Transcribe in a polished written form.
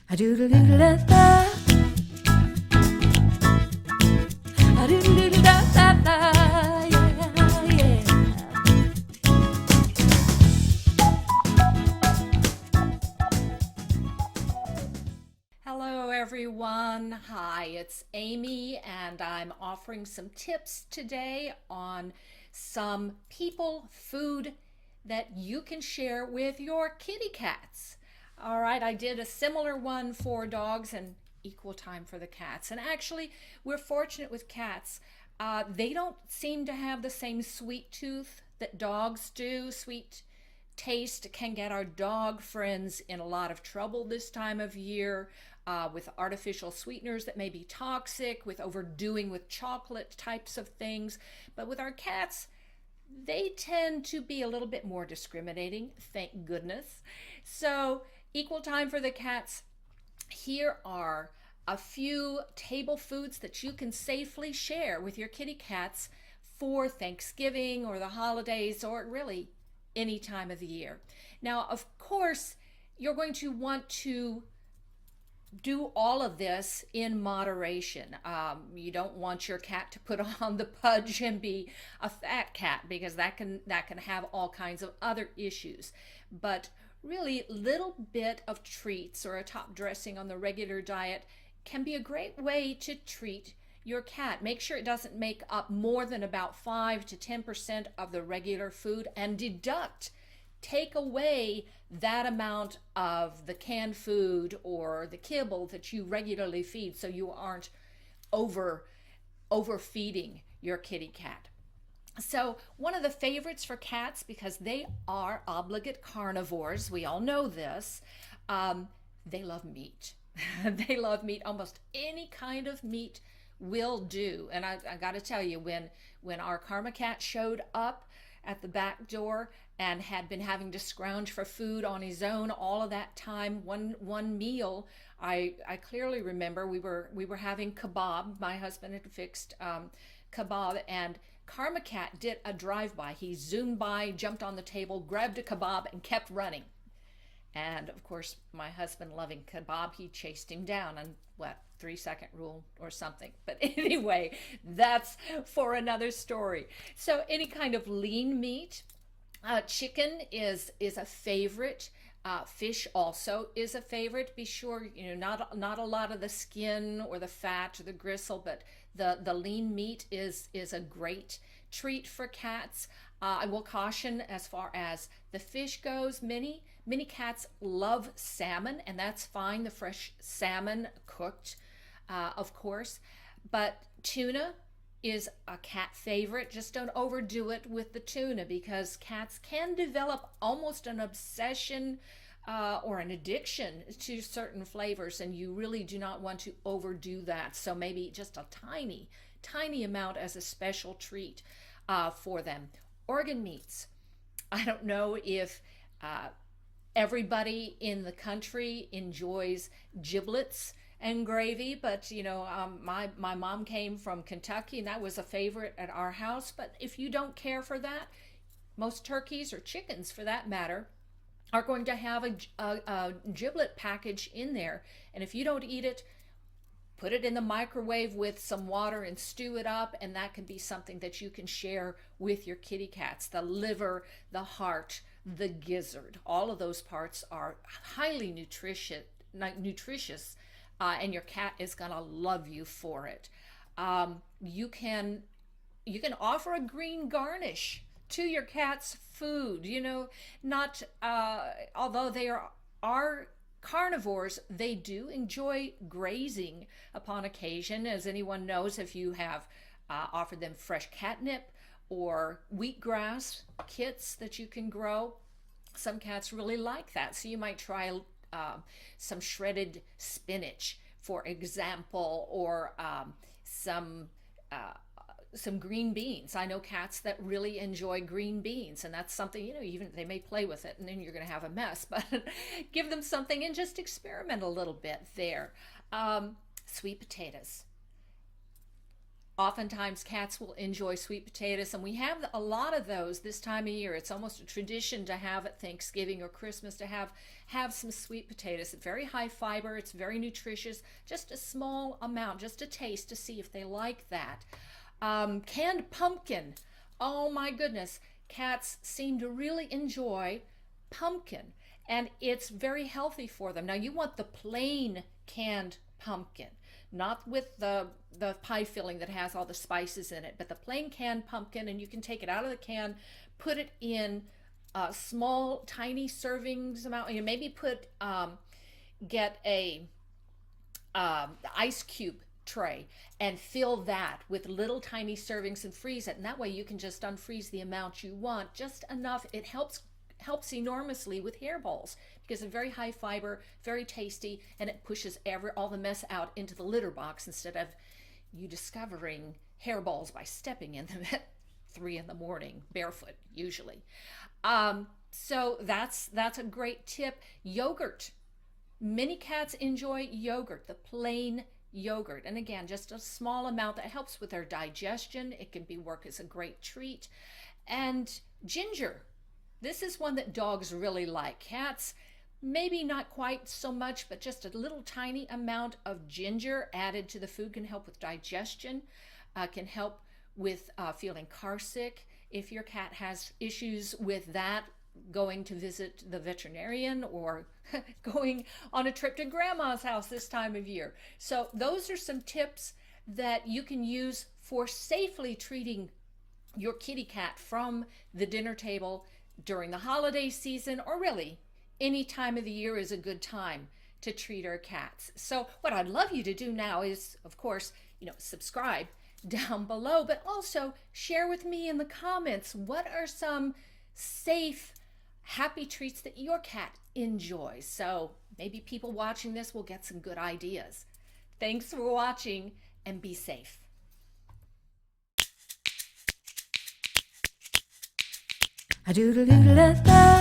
A doodle doodle da da. A doodle doodle da da da. Yeah, yeah. Hello, everyone. Hi, it's Amy, and I'm offering some tips today on some people food that you can share with your kitty cats. All right, I did a similar one for dogs and equal time for the cats. And actually, we're fortunate with cats. They don't seem to have the same sweet tooth that dogs do. Sweet taste can get our dog friends in a lot of trouble this time of year, with artificial sweeteners that may be toxic, with overdoing with chocolate types of things. But with our cats, they tend to be a little bit more discriminating, thank goodness. So, equal time for the cats. Here are a few table foods that you can safely share with your kitty cats for Thanksgiving or the holidays, or really any time of the year. Now, of course, you're going to want to do all of this in moderation. You don't want your cat to put on the pudge and be a fat cat, because that can have all kinds of other issues. But really, little bit of treats or a top dressing on the regular diet can be a great way to treat your cat. Make sure it doesn't make up more than about 5 to 10% of the regular food, and take away that amount of the canned food or the kibble that you regularly feed, so you aren't overfeeding your kitty cat. So, one of the favorites for cats, because they are obligate carnivores, we all know this, they love meat. They love meat. Almost any kind of meat will do. And I got to tell you, when our Karma cat showed up at the back door and had been having to scrounge for food on his own all of that time, one meal, I clearly remember we were having kebab. My husband had fixed kebab, and Karma cat did a drive-by. He zoomed by, jumped on the table, grabbed a kebab, and kept running. And of course, my husband, loving kebab, he chased him down, and 3-second rule or something. But anyway, that's for another story. So any kind of lean meat, chicken is a favorite. Fish also is a favorite. Be sure, not a lot of the skin or the fat or the gristle, but the lean meat is a great treat for cats. I will caution, as far as the fish goes, many cats love salmon, and that's fine. The fresh salmon cooked, of course, but tuna is a cat favorite. Just don't overdo it with the tuna, because cats can develop almost an obsession or an addiction to certain flavors, and you really do not want to overdo that. So maybe just a tiny amount as a special treat for them. Organ meats. I don't know if everybody in the country enjoys giblets and gravy, but my mom came from Kentucky, and that was a favorite at our house. But if you don't care for that, most turkeys, or chickens for that matter, are going to have a giblet package in there. And if you don't eat it, put it in the microwave with some water and stew it up, and that can be something that you can share with your kitty cats. The liver, the heart, the gizzard, all of those parts are highly nutritious, and your cat is gonna love you for it. You can offer a green garnish to your cat's food. Not although they are carnivores, they do enjoy grazing upon occasion. As anyone knows, if you have offered them fresh catnip or wheatgrass kits that you can grow, some cats really like that. So you might try some shredded spinach, for example, or some green beans. I know cats that really enjoy green beans, and that's something, even they may play with it and then you're going to have a mess, but give them something and just experiment a little bit there. Sweet potatoes. Oftentimes cats will enjoy sweet potatoes, and we have a lot of those this time of year. It's almost a tradition to have at Thanksgiving or Christmas to have some sweet potatoes. It's very high fiber, it's very nutritious, just a small amount, just a taste to see if they like that. Canned pumpkin. Oh my goodness, cats seem to really enjoy pumpkin, and it's very healthy for them. Now you want the plain canned pumpkin, not with the pie filling that has all the spices in it, but the plain canned pumpkin, and you can take it out of the can, put it in small tiny servings amount. You maybe get a ice cube tray and fill that with little tiny servings and freeze it, and that way you can just unfreeze the amount you want, just enough. It helps enormously with hairballs because it's very high fiber, very tasty, and it pushes all the mess out into the litter box instead of you discovering hairballs by stepping in them at 3 in the morning, barefoot usually. So that's a great tip. Yogurt. Many cats enjoy yogurt, the plain yogurt, and again, just a small amount that helps with their digestion. It can work as a great treat. And ginger. This is one that dogs really like. Cats, maybe not quite so much, but just a little tiny amount of ginger added to the food can help with digestion, can help with feeling car sick. If your cat has issues with that, going to visit the veterinarian or going on a trip to grandma's house this time of year. So those are some tips that you can use for safely treating your kitty cat from the dinner table during the holiday season, or really any time of the year is a good time to treat our cats. So what I'd love you to do now is, of course, subscribe down below, but also share with me in the comments what are some safe, happy treats that your cat enjoys. So maybe people watching this will get some good ideas. Thanks for watching, and be safe. A doodle doodle da.